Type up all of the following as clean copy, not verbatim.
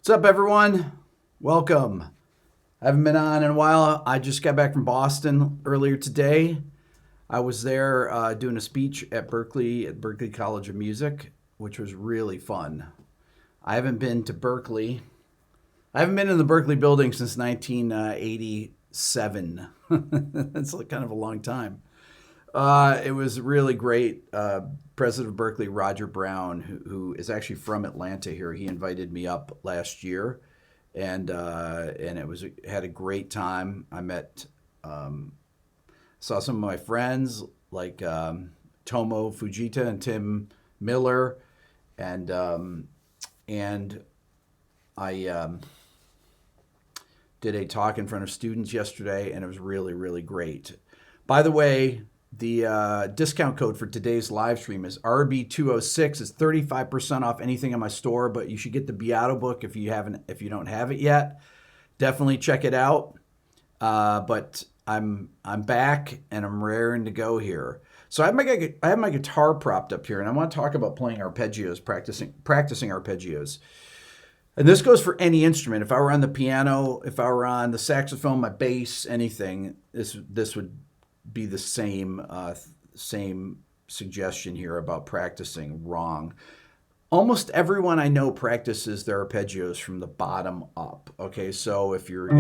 What's up, everyone? Welcome. I haven't been on in a while. I just got back from Boston earlier today. I was there doing a speech at Berkeley College of Music, which was really fun. I haven't been to Berkeley. I haven't been in the Berkeley building since 1987. That's kind of a long time. It was really great. President of Berkeley, Roger Brown, who is actually from Atlanta here, he invited me up last year, and had a great time. I met, saw some of my friends like Tomo Fujita and Tim Miller, and I did a talk in front of students yesterday, and it was really, really great. By the way, the discount code for today's live stream is RB206. It's 35% off anything in my store, but you should get the Beato book if you don't have it yet. Definitely check it out. But I'm back and I'm raring to go here. So I have my guitar propped up here, and I want to talk about playing arpeggios, practicing arpeggios. And this goes for any instrument. If I were on the piano, if I were on the saxophone, my bass, anything, this would be the same suggestion here about practicing wrong. Almost everyone I know practices their arpeggios from the bottom up. Okay, so if you're, if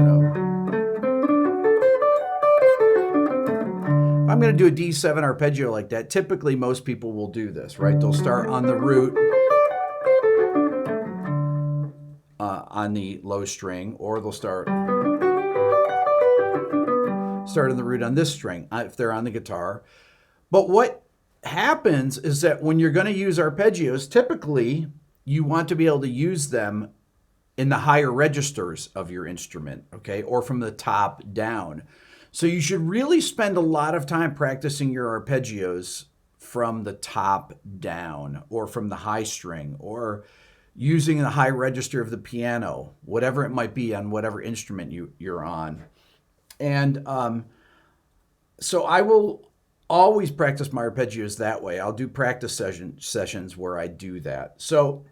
I'm going to do a D7 arpeggio like that, typically most people will do this, right? They'll start on the root on the low string, or they'll start on the root on this string if they're on the guitar. But what happens is that when you're going to use arpeggios, typically you want to be able to use them in the higher registers of your instrument, okay, or from the top down. So you should really spend a lot of time practicing your arpeggios from the top down, or from the high string, or using the high register of the piano, whatever it might be on whatever instrument you're on. And so I will always practice my arpeggios that way. I'll do practice sessions where I do that. So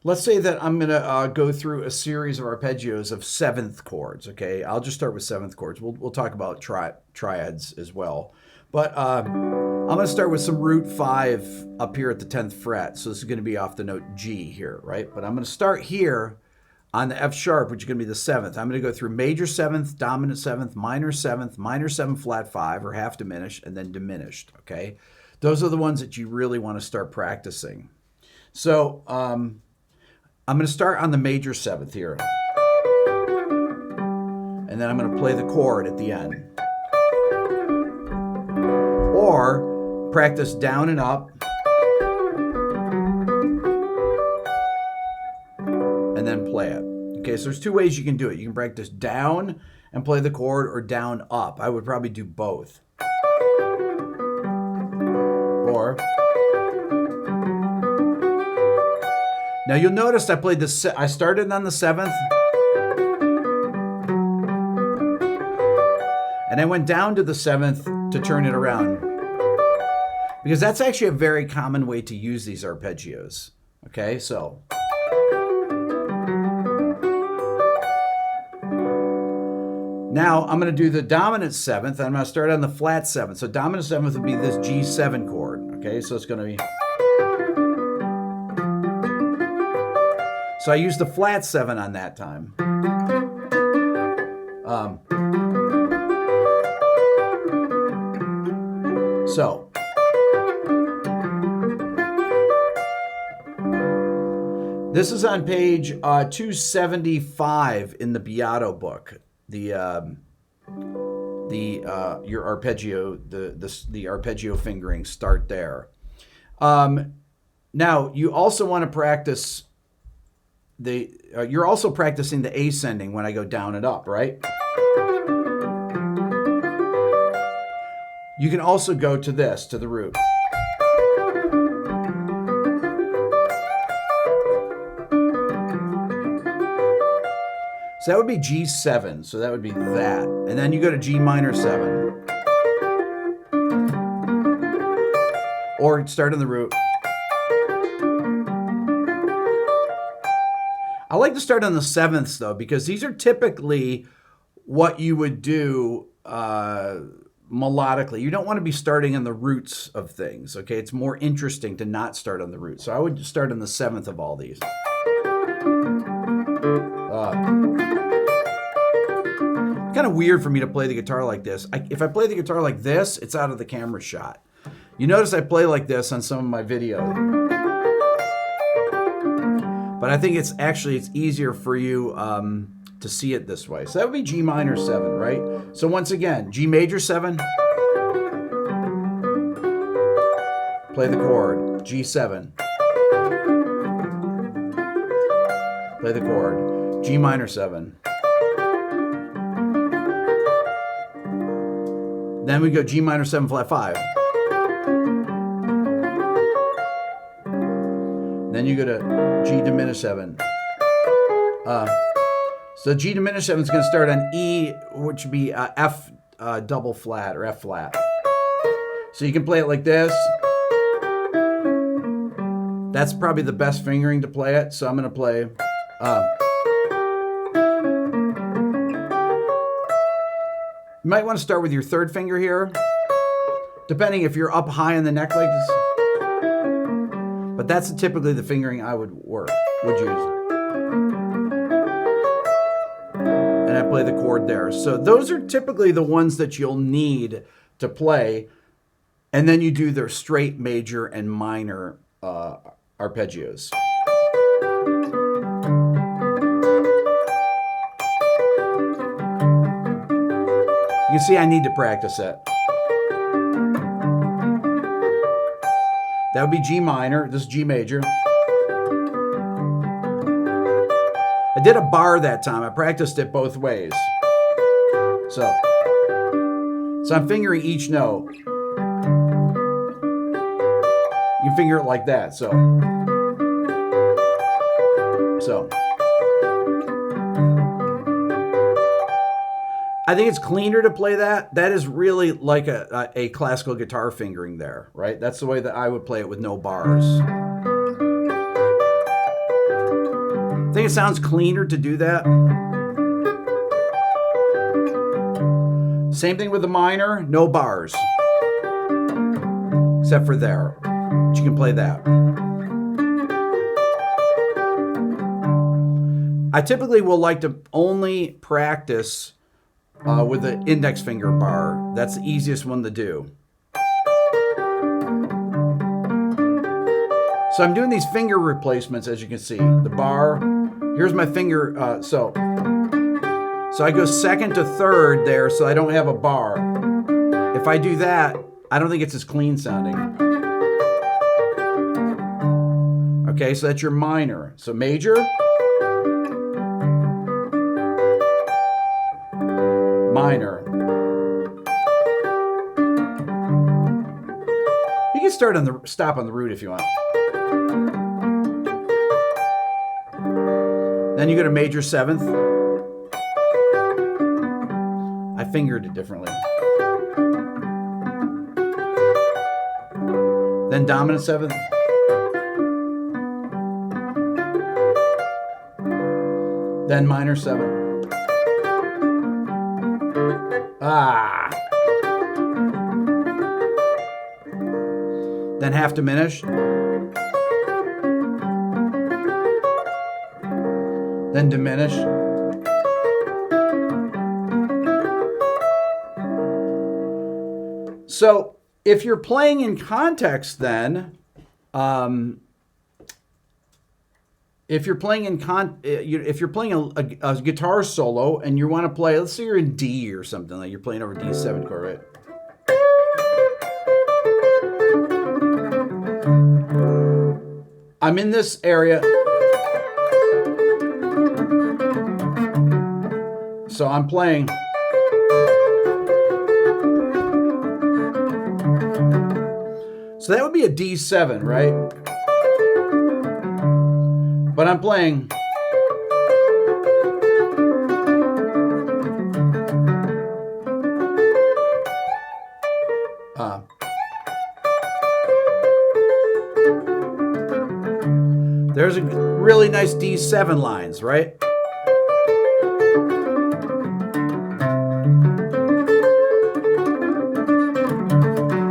let's say that I'm going to go through a series of arpeggios of seventh chords. Okay, I'll just start with seventh chords. We'll talk about triads as well. But I'm going to start with some root 5 up here at the 10th fret. So this is going to be off the note G here, right? But I'm going to start here on the F sharp, which is going to be the 7th. I'm going to go through major 7th, dominant 7th, minor 7th, minor 7 flat 5, or half diminished, and then diminished, okay? Those are the ones that you really want to start practicing. So I'm going to start on the major 7th here. And then I'm going to play the chord at the end. Or practice down and up, and then play it. Okay, so there's two ways you can do it. You can practice down and play the chord, or down up. I would probably do both. Or now you'll notice I played this. I started on the 7th, and I went down to the 7th to turn it around, because that's actually a very common way to use these arpeggios. Okay, so. Now I'm going to do the dominant 7th. I'm going to start on the flat 7th. So dominant 7th would be this G7 chord. Okay, so it's going to be. So I use the flat 7 on that time. So. This is on page 275 in the Beato book. Your arpeggio, the arpeggio fingering start there. Now you also want to practice you're also practicing the ascending when I go down and up, right? You can also go to this, to the root. So that would be G7, so that would be that. And then you go to G minor 7. Or start on the root. I like to start on the sevenths though, because these are typically what you would do melodically. You don't want to be starting on the roots of things, okay? It's more interesting to not start on the roots. So I would start on the seventh of all these. Kind of weird for me to play the guitar like this. If I play the guitar like this, it's out of the camera shot. You notice I play like this on some of my videos. But I think it's easier for you to see it this way. So that would be G minor 7, right? So once again, G major 7. Play the chord. G7. Play the chord. G minor 7. Then we go G minor 7 flat 5. Then you go to G diminished 7. So G diminished 7 is going to start on E, which would be F double flat or F flat. So you can play it like this. That's probably the best fingering to play it. So I'm going to play. You might want to start with your third finger here, depending if you're up high on the neck like this. But that's typically the fingering I would use. And I play the chord there. So those are typically the ones that you'll need to play. And then you do their straight, major, and minor arpeggios. You can see I need to practice it. That would be G minor. This is G major. I did a bar that time. I practiced it both ways. So I'm fingering each note. You can finger it like that. So. I think it's cleaner to play that. That is really like a classical guitar fingering there, right? That's the way that I would play it with no bars. I think it sounds cleaner to do that. Same thing with the minor, no bars. Except for there. But you can play that. I typically will like to only practice with the index finger bar. That's the easiest one to do. So I'm doing these finger replacements, as you can see. The bar, here's my finger, so I go second to third there, so I don't have a bar. If I do that, I don't think it's as clean sounding. Okay, so that's your minor. So major, minor. You can stop on the root if you want. Then you go to major 7th. I fingered it differently. Then dominant 7th. Then minor 7th. Then half diminished. Then diminished. So if you're playing in context, then if you're playing a guitar solo and you want to play, let's say you're in D or something, like you're playing over D7 chord, right? I'm in this area. So I'm playing. So that would be a D7, right? But I'm playing. There's a really nice D7 lines, right?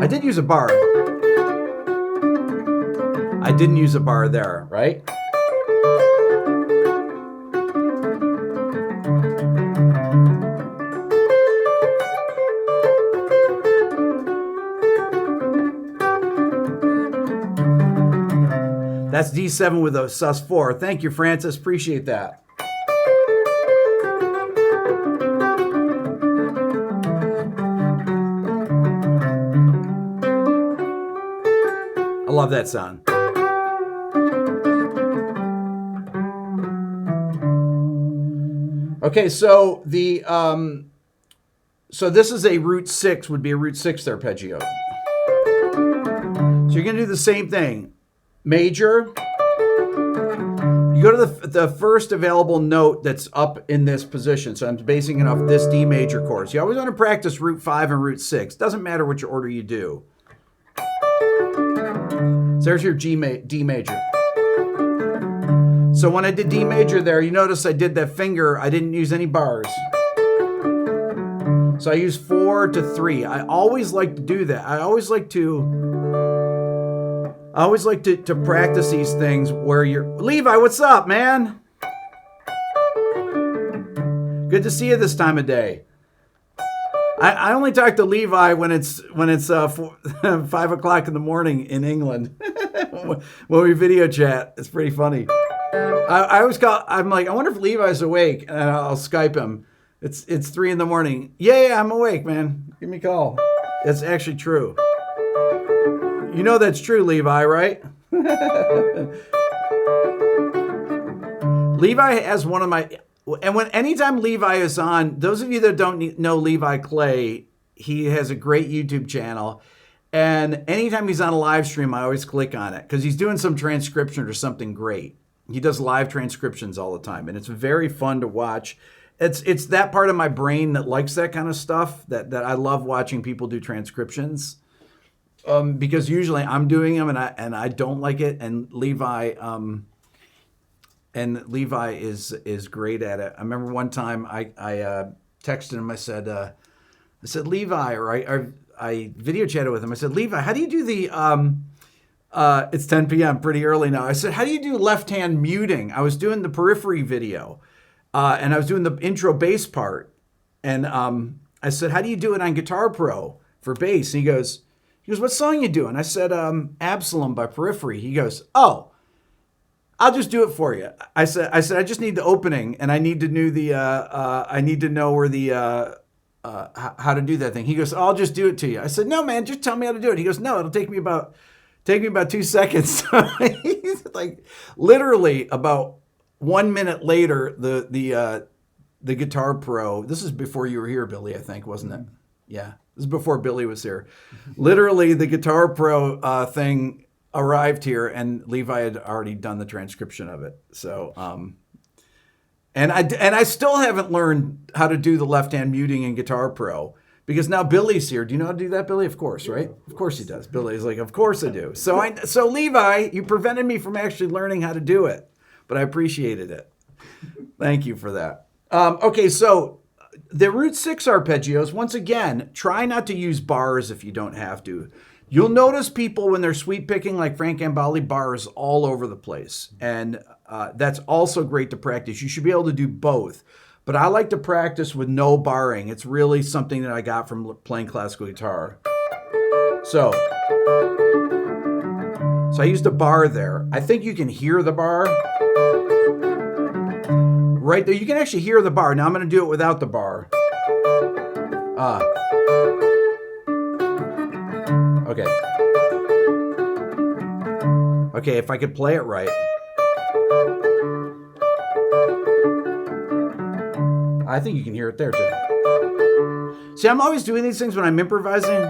I did use a bar. I didn't use a bar there, right? That's D7 with a sus4. Thank you, Francis. Appreciate that. I love that sound. Okay, so the so this is a root 6, would be a root 6 arpeggio. So you're gonna do the same thing. Major. You go to the first available note that's up in this position. So I'm basing it off this D major chord. So you always want to practice root 5 and root 6. Doesn't matter which order you do. So there's your D major. So when I did D major there, you notice I did that finger. I didn't use any bars. So I used 4 to 3. I always like to do that. I always like to practice these things where you're... Levi, what's up, man? Good to see you this time of day. I only talk to Levi when it's 5 o'clock in the morning in England. When we video chat. It's pretty funny. I always call... I'm like, I wonder if Levi's awake. And I'll Skype him. It's 3 in the morning. Yeah, I'm awake, man. Give me a call. It's actually true. You know that's true, Levi, right? Levi has one of my... And anytime Levi is on, those of you that don't know Levi Clay, he has a great YouTube channel. And anytime he's on a live stream, I always click on it because he's doing some transcription or something great. He does live transcriptions all the time, and it's very fun to watch. It's that part of my brain that likes that kind of stuff, that I love watching people do transcriptions. Because usually I'm doing them and I don't like it, and Levi is great at it. I remember one time I texted him. I said Levi, or I video chatted with him. I said, Levi, how do you do the it's 10 p.m. pretty early now. I said, how do you do left hand muting? I was doing the periphery video, and I was doing the intro bass part, and I said, how do you do it on Guitar Pro for bass? And he goes, what song you doing? I said, Absalom by Periphery. He goes, oh, I'll just do it for you. I said, I just need the opening, and I need to know where the, how to do that thing. He goes, I'll just do it to you. I said, no, man, just tell me how to do it. He goes, no, it'll take me about 2 seconds. He's like, literally about 1 minute later, the Guitar Pro, this is before you were here, Billy, I think, wasn't it? Yeah. This is before Billy was here. Literally, the Guitar Pro thing arrived here, and Levi had already done the transcription of it. So, and I still haven't learned how to do the left-hand muting in Guitar Pro because now Billy's here. Do you know how to do that, Billy? Of course, right? Of course he does. Billy's like, of course I do. So Levi, you prevented me from actually learning how to do it, but I appreciated it. Thank you for that. Okay, so. The root 6 arpeggios, once again, try not to use bars if you don't have to. You'll notice people when they're sweep picking, like Frank Gambale, bars all over the place. And that's also great to practice. You should be able to do both. But I like to practice with no barring. It's really something that I got from playing classical guitar. So I used a bar there. I think you can hear the bar. Right there, you can actually hear the bar. Now I'm going to do it without the bar. Okay. Okay, if I could play it right. I think you can hear it there too. See, I'm always doing these things when I'm improvising.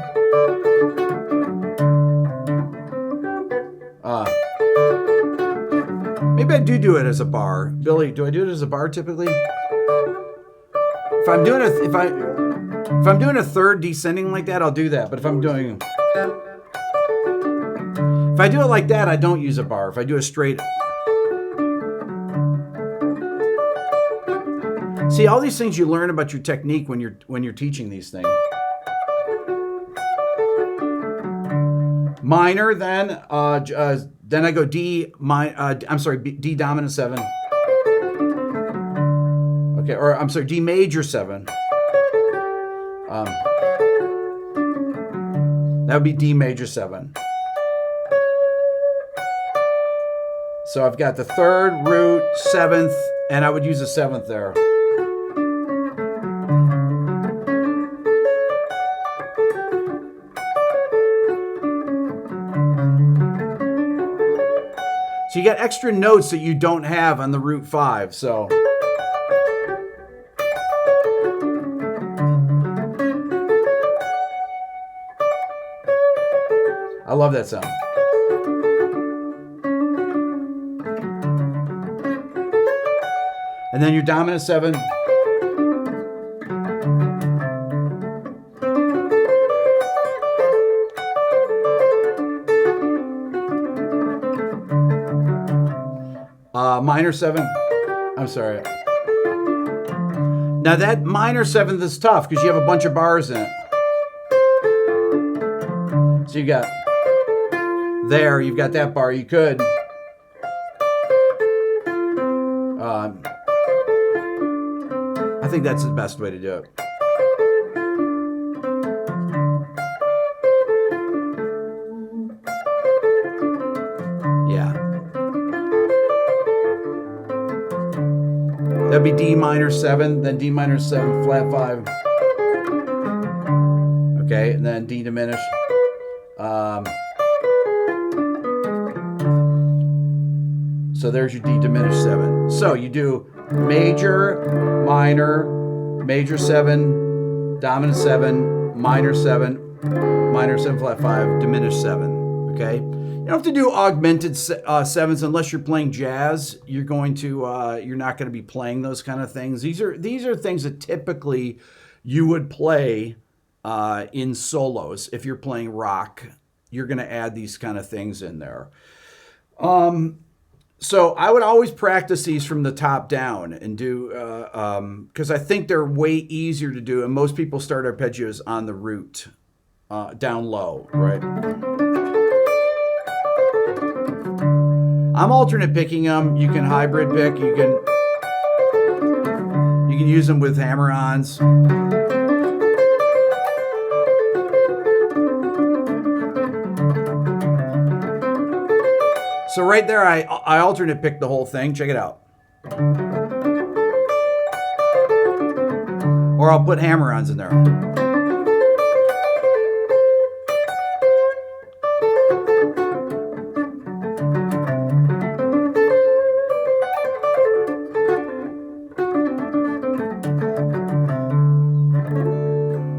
Maybe I do it as a bar. Billy, do I do it as a bar typically? If I'm doing a third descending like that, I'll do that. But if I do it like that, I don't use a bar. If I do a straight, See, all these things you learn about your technique when you're teaching these things. Minor, then I go D D dominant 7. Okay, or I'm sorry, D major 7. That would be D major 7. So I've got the 3rd, root, 7th, and I would use a 7th there. So you got extra notes that you don't have on the root 5, so. I love that sound. And then your dominant 7. Minor 7. I'm sorry. Now that minor 7th is tough because you have a bunch of bars in it. So you got there, you've got that bar. You could I think that's the best way to do it. Yeah. That'd be D minor 7, then D minor 7, flat 5. Okay, and then D diminished. So there's your D diminished 7. So you do major, minor, major 7, dominant 7, minor 7, minor 7 flat 5, diminished 7. Okay? You don't have to do augmented 7s unless you're playing jazz. You're going to you're not going to be playing those kind of things. These are things that typically you would play in solos. If you're playing rock, you're going to add these kind of things in there. So I would always practice these from the top down and do, because I think they're way easier to do. And most people start arpeggios on the root, down low, right? I'm alternate picking them. You can hybrid pick. You can use them with hammer-ons. So right there, I alternate pick the whole thing. Check it out. Or I'll put hammer-ons in there.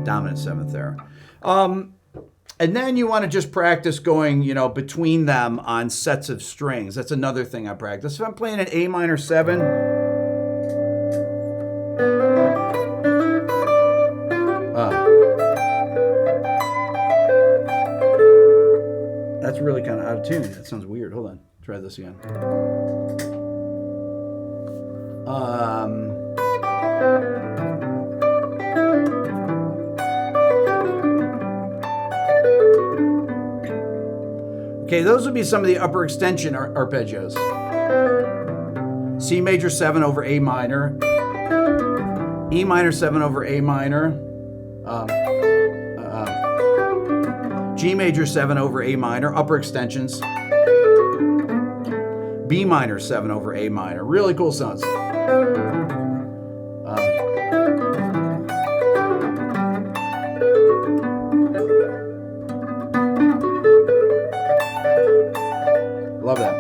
Dominant 7th there. And then you want to just practice going, between them on sets of strings. That's another thing I practice. If I'm playing an A minor 7, that's really kind of out of tune. That sounds weird. Hold on. Try this again. Okay, those would be some of the upper extension arpeggios. C major 7 over A minor. E minor 7 over A minor. G major 7 over A minor, upper extensions. B minor 7 over A minor. Really cool sounds. Love that.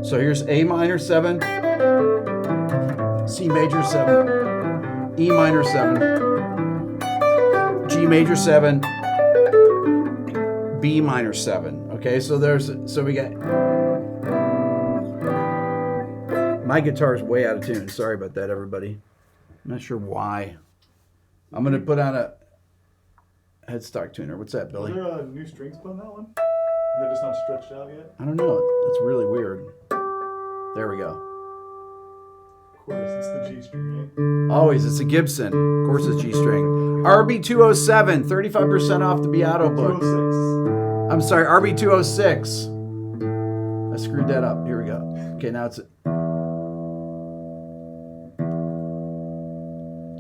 So here's A minor 7, C major 7, E minor 7, G major 7, B minor 7. Okay, so we got, my guitar is way out of tune. Sorry about that, everybody. I'm not sure why. I'm going to put on a headstock tuner. What's that, Billy? Are there new strings put on that one? They're just not stretched out yet? I don't know. That's really weird. There we go. Of course, it's the G string, right? Always, it's a Gibson. Of course, it's G string. RB207, 35% off the Beato book. 206. I'm sorry, RB206. I screwed that up. Here we go. Okay, now it's.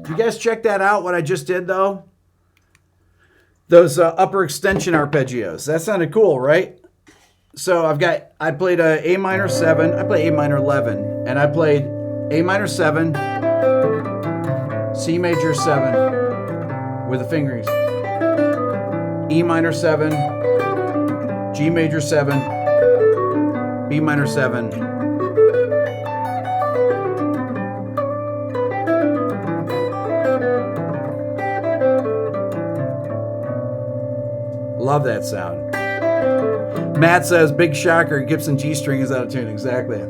Did you guys check that out? What I just did though. Those upper extension arpeggios. That sounded cool, right? So I played a minor 7, I played A minor 11, and I played A minor 7, C major 7 with the fingerings, E minor 7, G major 7, B minor 7. Love that sound. Matt says, big shocker, Gibson G string is out of tune. Exactly.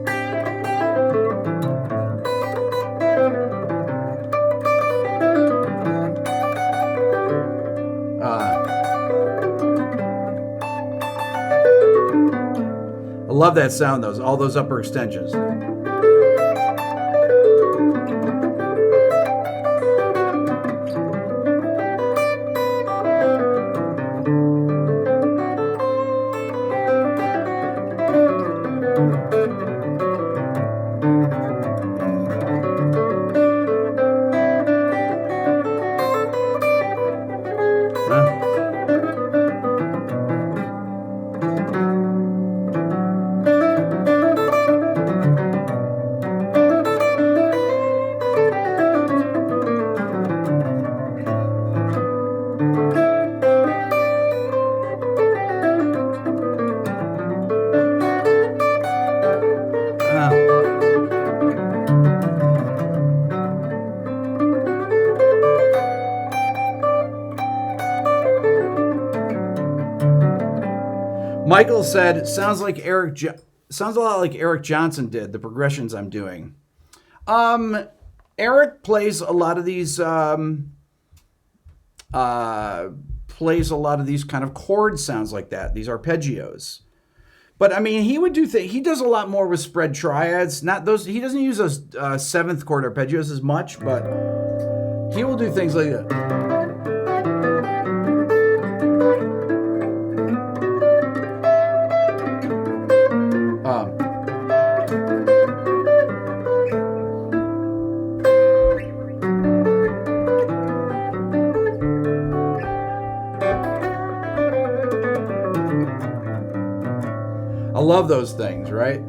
I love that sound, all those upper extensions. Michael said, sounds a lot like Eric Johnson did, the progressions I'm doing. Eric plays a lot of these kind of chord sounds like that, these arpeggios. But I mean, he would do he does a lot more with spread triads. He doesn't use those seventh chord arpeggios as much, but he will do things like that. I love those things, right?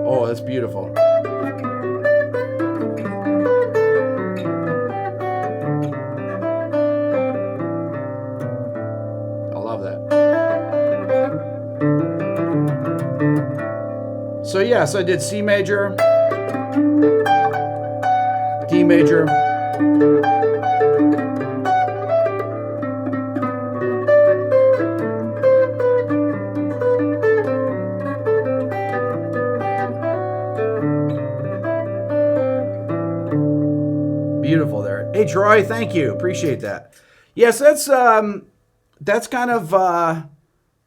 Oh, that's beautiful. I love that. So yes, I did C major, D major, beautiful there. Hey Troy, thank you, appreciate that. Yes, that's kind of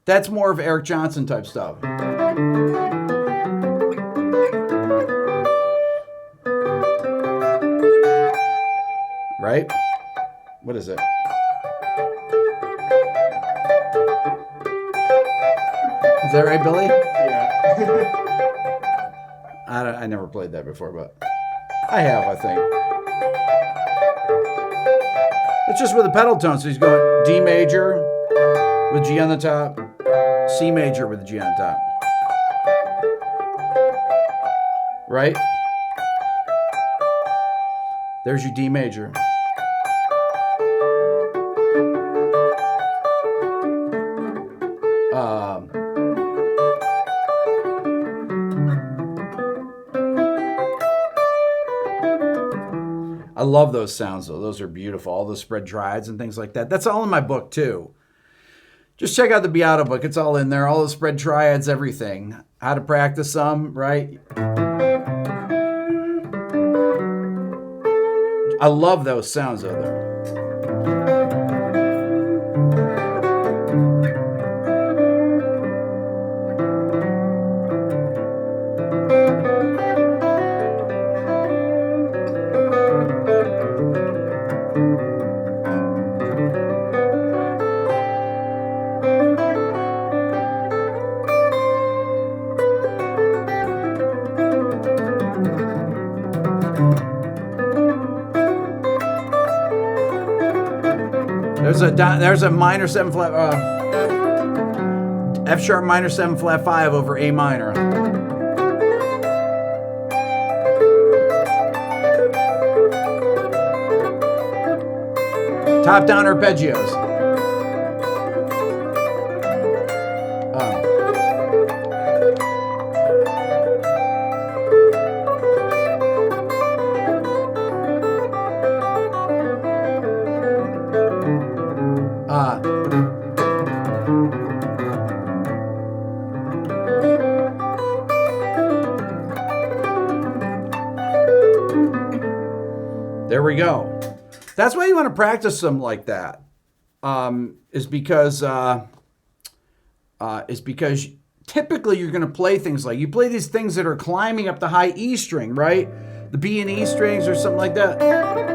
that's more of Eric Johnson type stuff. Right? What is it? Is that right, Billy? Yeah. I never played that before, but I have, I think. It's just with the pedal tone, so he's going D major with G on the top, C major with the G on the top. Right? There's your D major. I love those sounds, though. Those are beautiful. All those spread triads and things like that. That's all in my book, too. Just check out the Beato book. It's all in there. All the spread triads, everything. How to practice them, right? I love those sounds out there. There's a minor 7 flat, F sharp minor 7 flat 5 over A minor. Top down arpeggios. There we go. That's why you want to practice them like that. Is because typically you're going to play things like, you play these things that are climbing up the high E string, right? The B and E strings or something like that.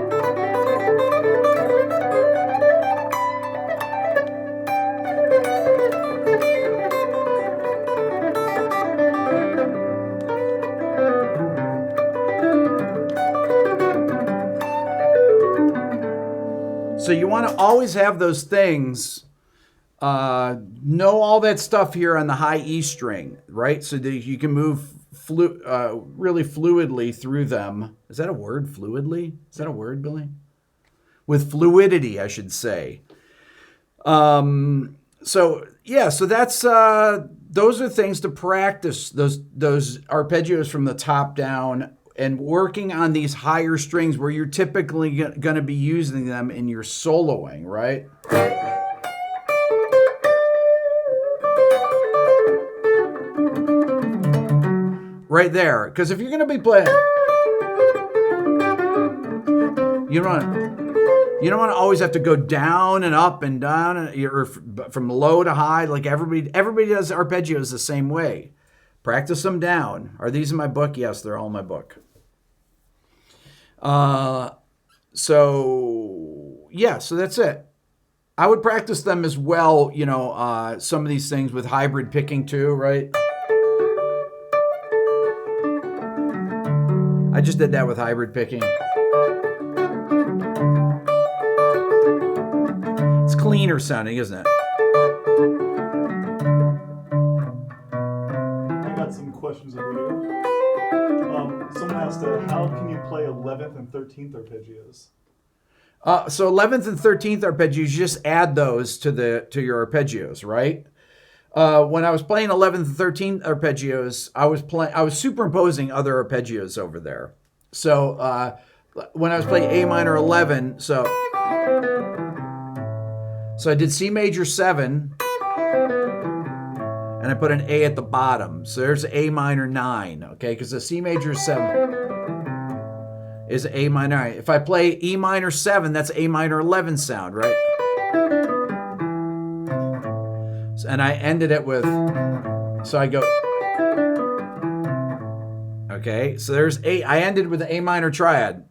So you want to always have those things, know all that stuff here on the high E string, right? So that you can move really fluidly through them. Is that a word, fluidly? Is that a word, Billy? With fluidity, I should say. So that's those are things to practice, those arpeggios from the top down, and working on these higher strings where you're typically going to be using them in your soloing, right? Right there. Because if you're going to be playing, you don't want to always have to go down and up and down, or from low to high. Like everybody does arpeggios the same way. Practice them down. Are these in my book? Yes, they're all in my book. So that's it. I would practice them as well, some of these things with hybrid picking too, right? I just did that with hybrid picking. It's cleaner sounding, isn't it? I got some questions over here. Someone asked, how can you play 11th and 13th arpeggios? So 11th and 13th arpeggios, you just add those to your arpeggios, right? When I was playing 11th and 13th arpeggios, I was superimposing other arpeggios over there. So when I was playing A minor 11, so I did C major 7, and I put an A at the bottom. So there's A minor 9, okay? Because the C major 7 is A minor 9. If I play E minor 7, that's A minor 11 sound, right? And I ended it with, so I go, okay, so there's A, I ended with the A minor triad.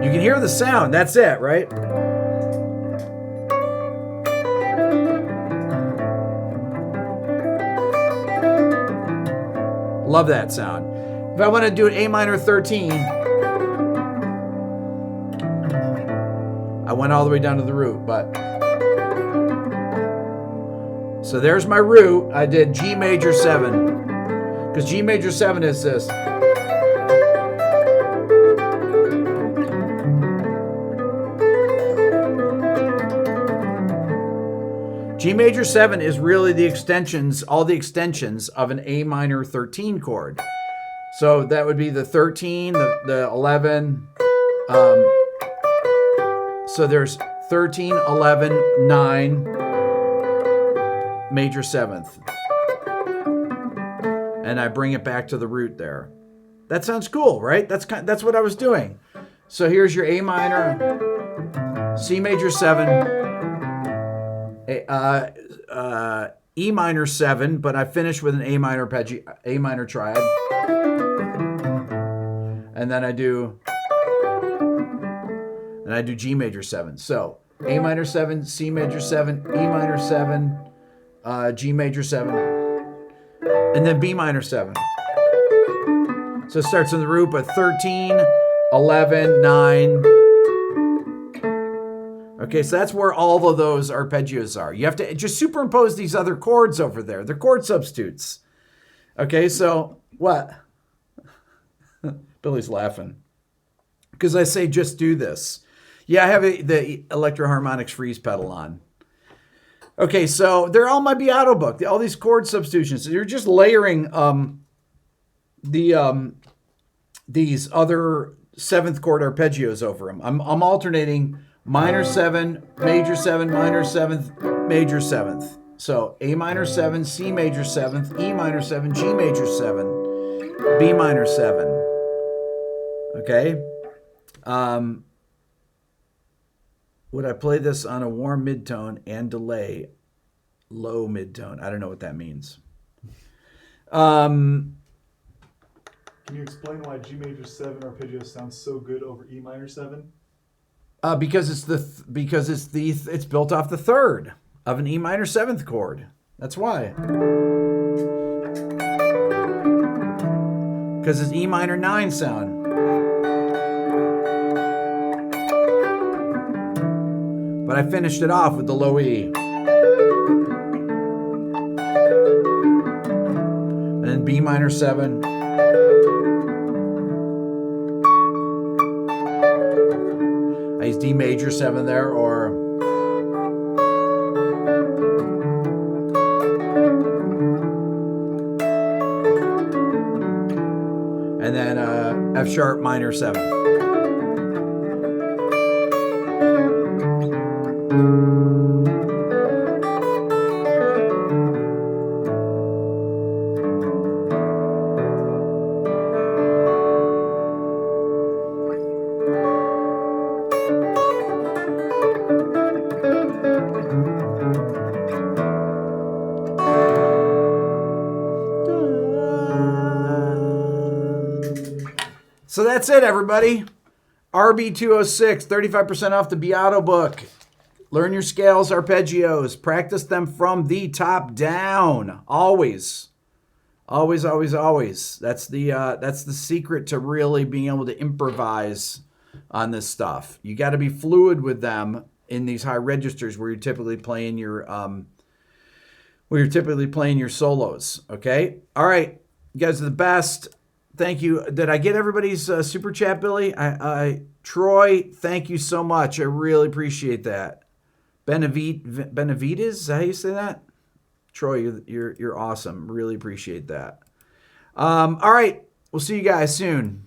You can hear the sound, that's it, right? Love that sound. If I want to do an A minor 13, I went all the way down to the root, but. So there's my root. I did G major 7. Because G major 7 is this. G major 7 is really the extensions, all the extensions of an A minor 13 chord. So that would be the 13, the 11. So there's 13, 11, 9, major 7th. And I bring it back to the root there. That sounds cool, right? That's what I was doing. So here's your A minor, C major 7, E minor 7, but I finish with an A minor triad. And then I do G major 7. So A minor 7, C major 7, E minor 7, G major 7, and then B minor 7. So it starts in the root, but 13, 11, 9. Okay, so that's where all of those arpeggios are. You have to just superimpose these other chords over there. They're chord substitutes. Okay, so what? Billy's laughing. Because I say just do this. Yeah, I have the Electro-Harmonics freeze pedal on. Okay, so they're all my Beato book. All these chord substitutions. You're just layering these other 7th chord arpeggios over them. I'm alternating minor 7, major 7, minor 7th, major 7th. So A minor 7, C major 7th, E minor 7, G major 7, B minor 7. Okay? Would I play this on a warm midtone and delay low midtone? I don't know what that means. Can you explain why G major 7 arpeggio sounds so good over E minor 7? Because it's built off the 3rd of an E minor 7th chord. That's why. Because it's E minor 9 sound. But I finished it off with the low E. And then B minor 7. I use D major 7 there, or and then F sharp minor 7. So that's it, everybody. RB206, 35% off the Beato book. Learn your scales, arpeggios. Practice them from the top down. Always. Always, always, always. That's the secret to really being able to improvise on this stuff. You got to be fluid with them in these high registers where you're typically playing your solos. Okay? All right. You guys are the best. Thank you. Did I get everybody's super chat, Billy? Troy, thank you so much. I really appreciate that. Benavides, is that how you say that? Troy, you're awesome. Really appreciate that. All right. We'll see you guys soon.